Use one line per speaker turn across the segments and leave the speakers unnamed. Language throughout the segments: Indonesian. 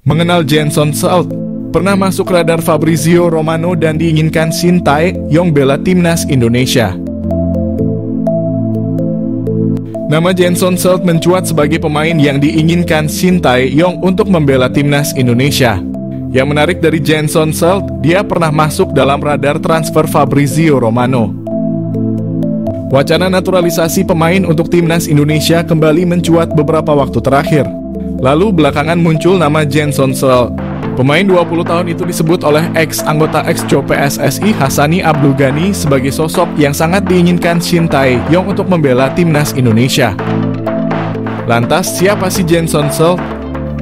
Mengenal Jenson Salt, pernah masuk radar Fabrizio Romano dan diinginkan Shin Tae-yong bela timnas Indonesia. Nama Jenson Salt mencuat sebagai pemain yang diinginkan Shin Tae-yong untuk membela timnas Indonesia. Yang menarik dari Jenson Salt, dia pernah masuk dalam radar transfer Fabrizio Romano. Wacana naturalisasi pemain untuk timnas Indonesia kembali mencuat beberapa waktu terakhir. Lalu belakangan muncul nama Jenson Salt. Pemain 20 tahun itu disebut oleh ex-anggota ex-co PSSI Hassani Abdul Ghani sebagai sosok yang sangat diinginkan Shin Tae-yong untuk membela timnas Indonesia. Lantas siapa sih Jenson Salt?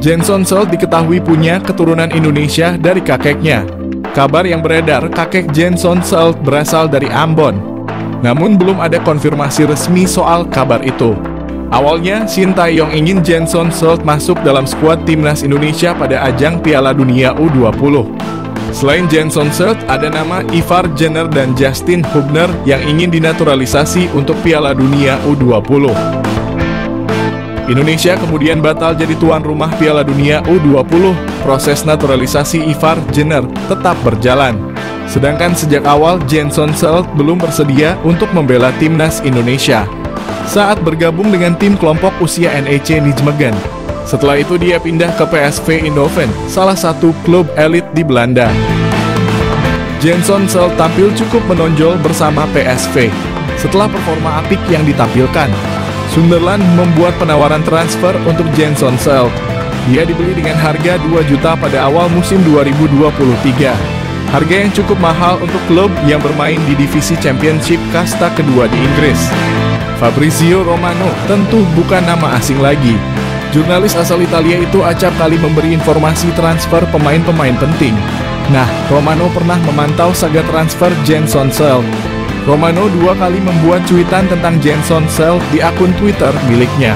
Jenson Salt diketahui punya keturunan Indonesia dari kakeknya. Kabar yang beredar, kakek Jenson Salt berasal dari Ambon. Namun belum ada konfirmasi resmi soal kabar itu. Awalnya, Shin Tae-yong ingin Jenson Salt masuk dalam skuad timnas Indonesia pada ajang Piala Dunia U20. Selain Jenson Salt, ada nama Ivar Jenner dan Justin Hubner yang ingin dinaturalisasi untuk Piala Dunia U20. Indonesia kemudian batal jadi tuan rumah Piala Dunia U20. Proses naturalisasi Ivar Jenner tetap berjalan. Sedangkan sejak awal Jenson Salt belum bersedia untuk membela timnas Indonesia saat bergabung dengan tim kelompok usia NEC Nijmegen. Setelah itu dia pindah ke PSV Eindhoven, salah satu klub elit di Belanda. Jenson Salt tampil cukup menonjol bersama PSV. Setelah performa apik yang ditampilkan, Sunderland membuat penawaran transfer untuk Jenson Salt. Dia dibeli dengan harga 2 juta pada awal musim 2023. Harga yang cukup mahal untuk klub yang bermain di divisi Championship kasta kedua di Inggris. Fabrizio Romano tentu bukan nama asing lagi. Jurnalis asal Italia itu acap kali memberi informasi transfer pemain-pemain penting. Nah, Romano pernah memantau saga transfer Jenson Salt. Romano 2 kali membuat cuitan tentang Jenson Salt di akun Twitter miliknya.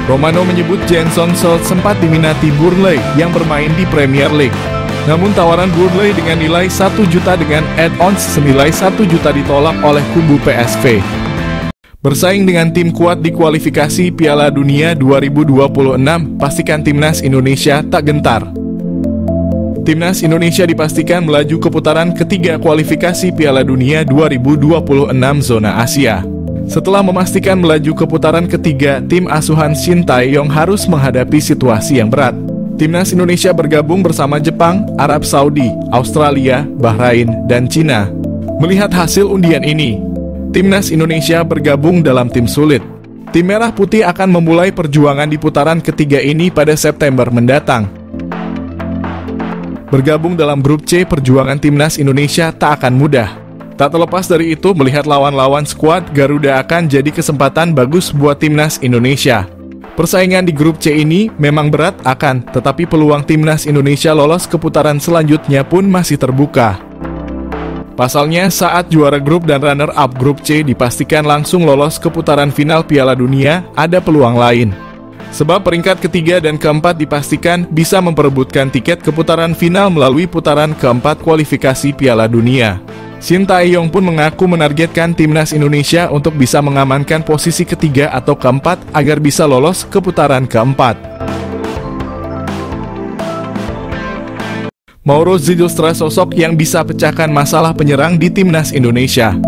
Romano menyebut Jenson Salt sempat diminati Burnley yang bermain di Premier League. Namun tawaran Burnley dengan nilai 1 juta dengan add-ons senilai 1 juta ditolak oleh kubu PSV. Bersaing dengan tim kuat di kualifikasi Piala Dunia 2026, pastikan timnas Indonesia tak gentar. Timnas Indonesia dipastikan melaju ke putaran ketiga kualifikasi Piala Dunia 2026 zona Asia. Setelah memastikan melaju ke putaran ketiga, tim asuhan Shin Tae-yong harus menghadapi situasi yang berat. Timnas Indonesia bergabung bersama Jepang, Arab Saudi, Australia, Bahrain, dan Cina. Melihat hasil undian ini, Timnas Indonesia bergabung dalam tim sulit. Tim Merah Putih akan memulai perjuangan di putaran ketiga ini pada September mendatang. Bergabung dalam grup C, perjuangan Timnas Indonesia tak akan mudah. Tak terlepas dari itu, melihat lawan-lawan skuad Garuda akan jadi kesempatan bagus buat Timnas Indonesia. Persaingan di grup C ini memang berat tetapi peluang Timnas Indonesia lolos ke putaran selanjutnya pun masih terbuka. Pasalnya, saat juara grup dan runner-up grup C dipastikan langsung lolos ke putaran final Piala Dunia, ada peluang lain. Sebab peringkat ketiga dan keempat dipastikan bisa memperebutkan tiket ke putaran final melalui putaran keempat kualifikasi Piala Dunia. Shin Tae-yong pun mengaku menargetkan timnas Indonesia untuk bisa mengamankan posisi ketiga atau keempat agar bisa lolos ke putaran keempat. Mauro Zilstra sosok yang bisa pecahkan masalah penyerang di timnas Indonesia.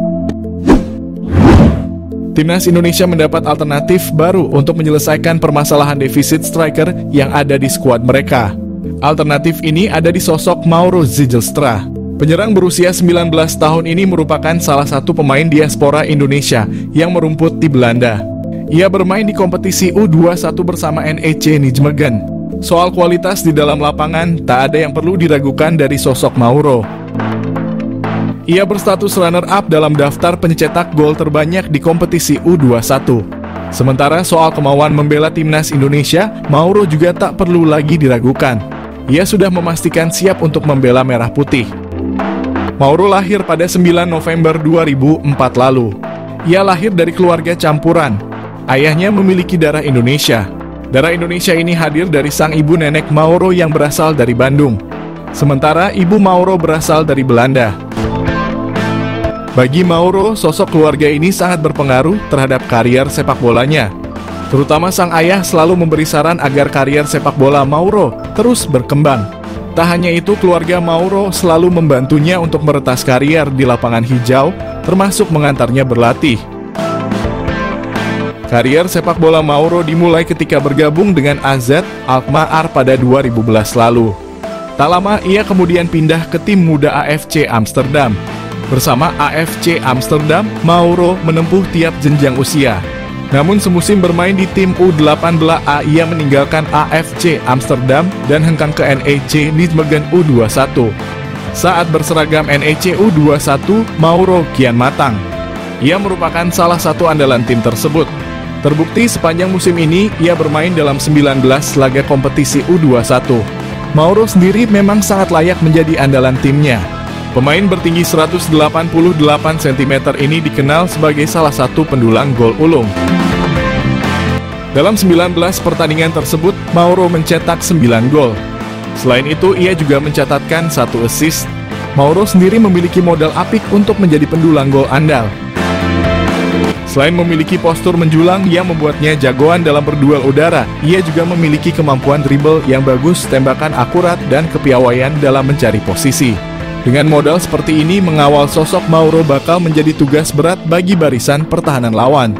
Timnas Indonesia mendapat alternatif baru untuk menyelesaikan permasalahan defisit striker yang ada di skuad mereka. Alternatif ini ada di sosok Mauro Zilstra. Penyerang berusia 19 tahun ini merupakan salah satu pemain diaspora Indonesia yang merumput di Belanda. Ia bermain di kompetisi U21 bersama NEC Nijmegen. Soal kualitas di dalam lapangan, tak ada yang perlu diragukan dari sosok Mauro. Ia berstatus runner-up dalam daftar pencetak gol terbanyak di kompetisi U21. Sementara soal kemauan membela timnas Indonesia, Mauro juga tak perlu lagi diragukan. Ia sudah memastikan siap untuk membela Merah Putih. Mauro lahir pada 9 November 2004 lalu. Ia lahir dari keluarga campuran. Ayahnya memiliki darah Indonesia. Darah Indonesia ini hadir dari sang ibu nenek Mauro yang berasal dari Bandung. Sementara ibu Mauro berasal dari Belanda. Bagi Mauro, sosok keluarga ini sangat berpengaruh terhadap karier sepak bolanya. Terutama sang ayah selalu memberi saran agar karier sepak bola Mauro terus berkembang. Tak hanya itu, keluarga Mauro selalu membantunya untuk meretas karier di lapangan hijau, termasuk mengantarnya berlatih. Karier sepak bola Mauro dimulai ketika bergabung dengan AZ Alkmaar pada 2011 lalu. Tak lama, ia kemudian pindah ke tim muda AFC Amsterdam. Bersama AFC Amsterdam, Mauro menempuh tiap jenjang usia. Namun semusim bermain di tim U18A, ia meninggalkan AFC Amsterdam dan hengkang ke NEC Nijmegen U21. Saat berseragam NEC U21, Mauro kian matang. Ia merupakan salah satu andalan tim tersebut. Terbukti sepanjang musim ini, ia bermain dalam 19 laga kompetisi U21. Mauro sendiri memang sangat layak menjadi andalan timnya. Pemain bertinggi 188 cm ini dikenal sebagai salah satu pendulang gol ulung. Dalam 19 pertandingan tersebut, Mauro mencetak 9 gol. Selain itu, ia juga mencatatkan 1 assist. Mauro sendiri memiliki modal apik untuk menjadi pendulang gol andal. Selain memiliki postur menjulang yang membuatnya jagoan dalam berduel udara, ia juga memiliki kemampuan dribble yang bagus, tembakan akurat, dan kepiawaian dalam mencari posisi. Dengan modal seperti ini, mengawal sosok Mauro bakal menjadi tugas berat bagi barisan pertahanan lawan.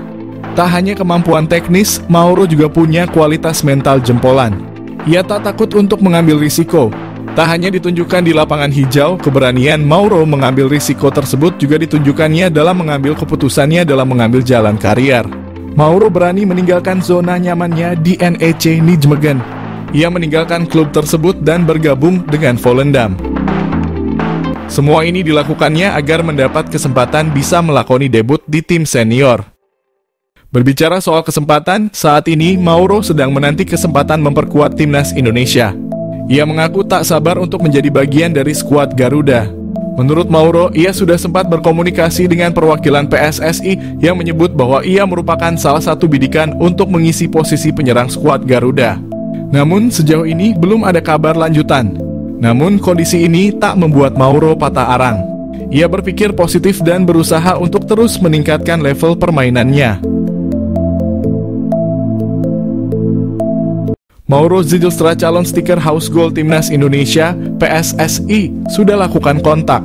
Tak hanya kemampuan teknis, Mauro juga punya kualitas mental jempolan. Ia tak takut untuk mengambil risiko. Tak hanya ditunjukkan di lapangan hijau, keberanian Mauro mengambil risiko tersebut juga ditunjukkannya dalam mengambil keputusannya dalam mengambil jalan karier. Mauro berani meninggalkan zona nyamannya di NEC Nijmegen. Ia meninggalkan klub tersebut dan bergabung dengan Volendam. Semua ini dilakukannya agar mendapat kesempatan bisa melakoni debut di tim senior. Berbicara soal kesempatan, saat ini Mauro sedang menanti kesempatan memperkuat timnas Indonesia. Ia mengaku tak sabar untuk menjadi bagian dari skuad Garuda. Menurut Mauro, ia sudah sempat berkomunikasi dengan perwakilan PSSI yang menyebut bahwa ia merupakan salah satu bidikan untuk mengisi posisi penyerang skuad Garuda. Namun sejauh ini belum ada kabar lanjutan. Namun kondisi ini tak membuat Mauro patah arang. Ia berpikir positif dan berusaha untuk terus meningkatkan level permainannya. Mauro Zijlstra, calon stiker House Goal Timnas Indonesia, PSSI, sudah lakukan kontak.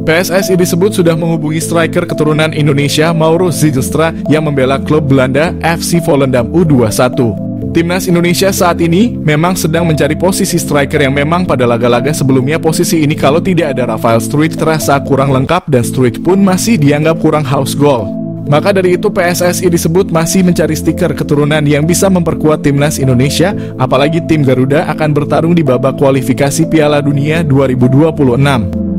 PSSI disebut sudah menghubungi striker keturunan Indonesia Mauro Zijlstra yang membela klub Belanda FC Volendam U21. Timnas Indonesia saat ini memang sedang mencari posisi striker yang memang pada laga-laga sebelumnya posisi ini kalau tidak ada Rafael Struijk terasa kurang lengkap dan Struijk pun masih dianggap kurang house goal. Maka dari itu PSSI disebut masih mencari stiker keturunan yang bisa memperkuat timnas Indonesia, apalagi tim Garuda akan bertarung di babak kualifikasi Piala Dunia 2026.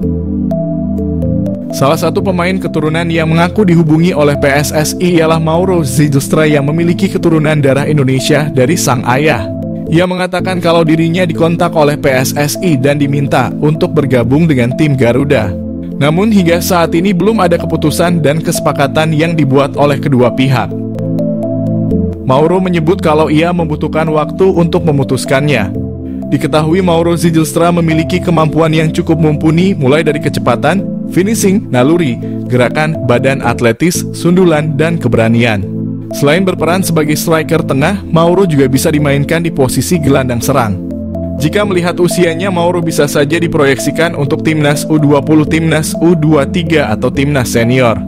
Salah satu pemain keturunan yang mengaku dihubungi oleh PSSI ialah Mauro Zijlstra yang memiliki keturunan darah Indonesia dari sang ayah. Ia mengatakan kalau dirinya dikontak oleh PSSI dan diminta untuk bergabung dengan tim Garuda. Namun hingga saat ini belum ada keputusan dan kesepakatan yang dibuat oleh kedua pihak. Mauro menyebut kalau ia membutuhkan waktu untuk memutuskannya. Diketahui Mauro Zijlstra memiliki kemampuan yang cukup mumpuni mulai dari kecepatan, finishing, naluri, gerakan, badan atletis, sundulan, dan keberanian. Selain berperan sebagai striker tengah, Mauro juga bisa dimainkan di posisi gelandang serang. Jika melihat usianya, Mauro bisa saja diproyeksikan untuk timnas U20, timnas U23, atau timnas senior.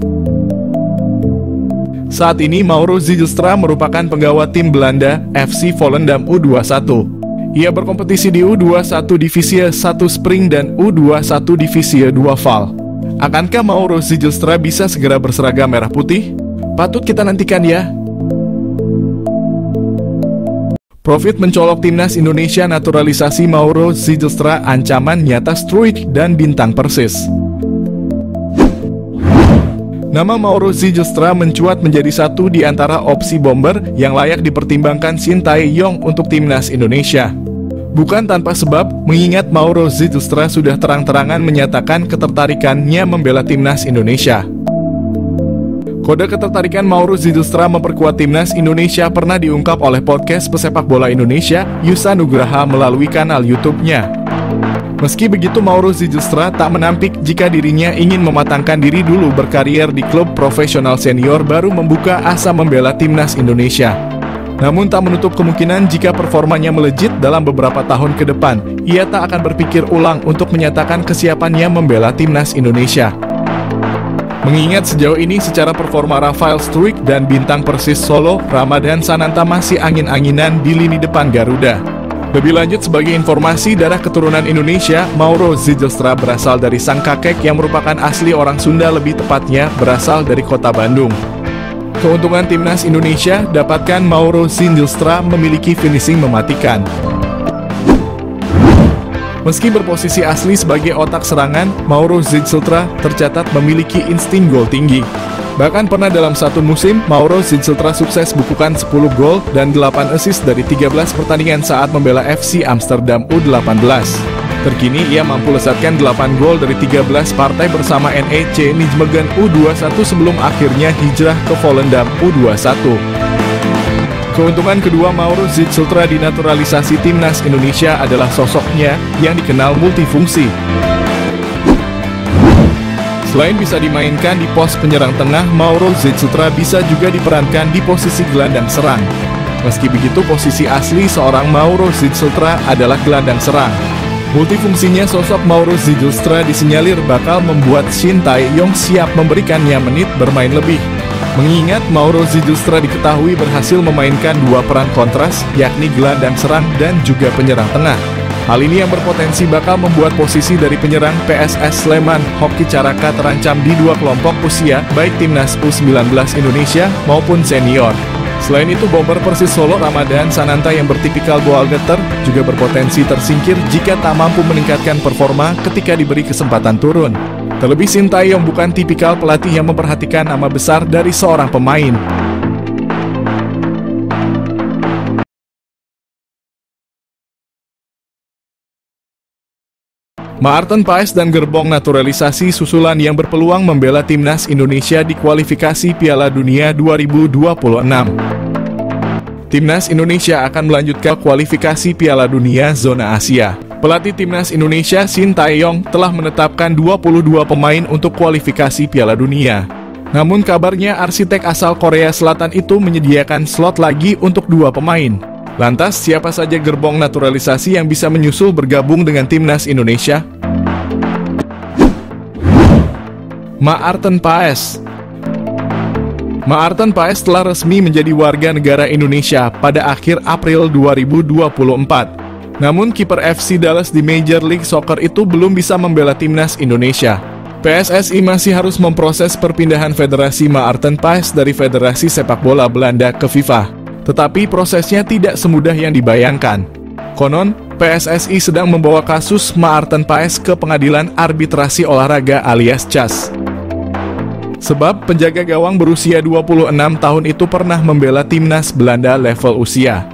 Saat ini Mauro Zijlstra merupakan penggawa tim Belanda FC Volendam U21. Ia berkompetisi di U21 Divisi 1 Spring dan U21 Divisi 2 Val. Akankah Mauro Zijlstra bisa segera berseragam merah putih? Patut kita nantikan ya. Profit mencolok timnas Indonesia, naturalisasi Mauro Zijlstra, ancaman nyata Struijk dan bintang Persis. Nama Mauro Zijlstra mencuat menjadi satu di antara opsi bomber yang layak dipertimbangkan Shin Tae-yong untuk timnas Indonesia. Bukan tanpa sebab, mengingat Mauro Zijlstra sudah terang-terangan menyatakan ketertarikannya membela timnas Indonesia. Kode ketertarikan Mauro Zijlstra memperkuat timnas Indonesia pernah diungkap oleh podcast pesepak bola Indonesia, Yusa Nugraha, melalui kanal YouTube-nya. Meski begitu, Mauro Zijlstra tak menampik jika dirinya ingin mematangkan diri dulu berkarier di klub profesional senior baru membuka asa membela timnas Indonesia. Namun tak menutup kemungkinan jika performanya melejit dalam beberapa tahun ke depan, ia tak akan berpikir ulang untuk menyatakan kesiapannya membela timnas Indonesia. Mengingat sejauh ini secara performa Rafael Struijk dan bintang Persis Solo, Ramadhan Sananta masih angin-anginan di lini depan Garuda. Lebih lanjut, sebagai informasi, darah keturunan Indonesia, Mauro Zijlstra berasal dari sang kakek yang merupakan asli orang Sunda, lebih tepatnya berasal dari kota Bandung. Keuntungan timnas Indonesia, dapatkan Mauro Zijlstra memiliki finishing mematikan. Meski berposisi asli sebagai otak serangan, Mauro Zijlstra tercatat memiliki insting gol tinggi. Bahkan pernah dalam satu musim, Mauro Zijlstra sukses bukukan 10 gol dan 8 assist dari 13 pertandingan saat membela FC Amsterdam U18. Terkini ia mampu lesatkan 8 gol dari 13 partai bersama NEC Nijmegen U21 sebelum akhirnya hijrah ke Volendam U21. Keuntungan kedua Mauro Zijlstra di naturalisasi timnas Indonesia adalah sosoknya yang dikenal multifungsi. Selain bisa dimainkan di pos penyerang tengah, Mauro Zijlstra bisa juga diperankan di posisi gelandang serang. Meski begitu, posisi asli seorang Mauro Zijlstra adalah gelandang serang. Multifungsinya sosok Mauro Zijlstra disinyalir bakal membuat Shin Tae-yong siap memberikannya menit bermain lebih. Mengingat Mauro Zijlstra diketahui berhasil memainkan dua peran kontras, yakni gelandang serang dan juga penyerang tengah. Hal ini yang berpotensi bakal membuat posisi dari penyerang PSS Sleman, Hoki Caraka terancam di dua kelompok usia, baik timnas U19 Indonesia maupun senior. Selain itu, bomber Persis Solo Ramadhan Sananta yang bertipikal goal getter juga berpotensi tersingkir jika tak mampu meningkatkan performa ketika diberi kesempatan turun. Terlebih Shin Tae-yong bukan tipikal pelatih yang memperhatikan nama besar dari seorang pemain. Maarten Paes dan gerbong naturalisasi susulan yang berpeluang membela timnas Indonesia di kualifikasi Piala Dunia 2026. Timnas Indonesia akan melanjutkan kualifikasi Piala Dunia Zona Asia. Pelatih Timnas Indonesia Shin Tae-yong telah menetapkan 22 pemain untuk kualifikasi Piala Dunia. Namun kabarnya arsitek asal Korea Selatan itu menyediakan slot lagi untuk 2 pemain. Lantas siapa saja gerbong naturalisasi yang bisa menyusul bergabung dengan Timnas Indonesia? Maarten Paes. Maarten Paes telah resmi menjadi warga negara Indonesia pada akhir April 2024. Namun kiper FC Dallas di Major League Soccer itu belum bisa membela timnas Indonesia. PSSI masih harus memproses perpindahan federasi Maarten Paes dari Federasi Sepak Bola Belanda ke FIFA. Tetapi prosesnya tidak semudah yang dibayangkan. Konon, PSSI sedang membawa kasus Maarten Paes ke Pengadilan Arbitrasi Olahraga alias CAS. Sebab penjaga gawang berusia 26 tahun itu pernah membela timnas Belanda level usia.